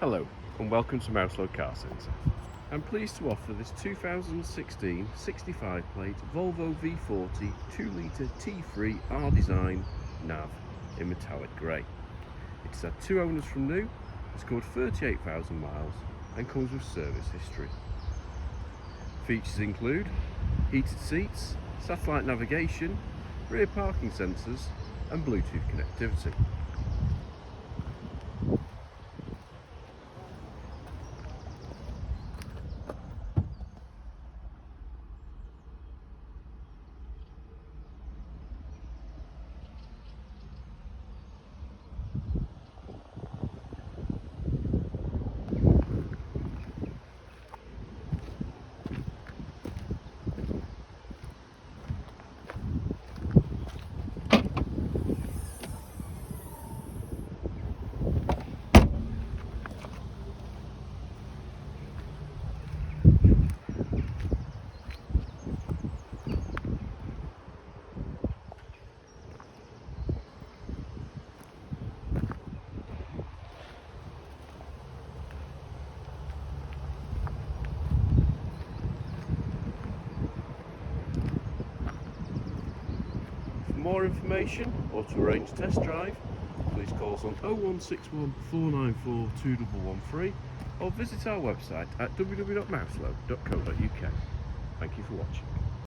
Hello and welcome to Mouselow Car Centre. I'm pleased to offer this 2016 65 plate Volvo V40 2-litre T3 R Design nav in metallic grey. It's had 2 owners from new, has scored 38,000 miles and comes with service history. Features include heated seats, satellite navigation, rear parking sensors and Bluetooth connectivity. For more information or to arrange a test drive, please call us on 0161 494 2113 or visit our website at www.mouselow.co.uk. Thank you for watching.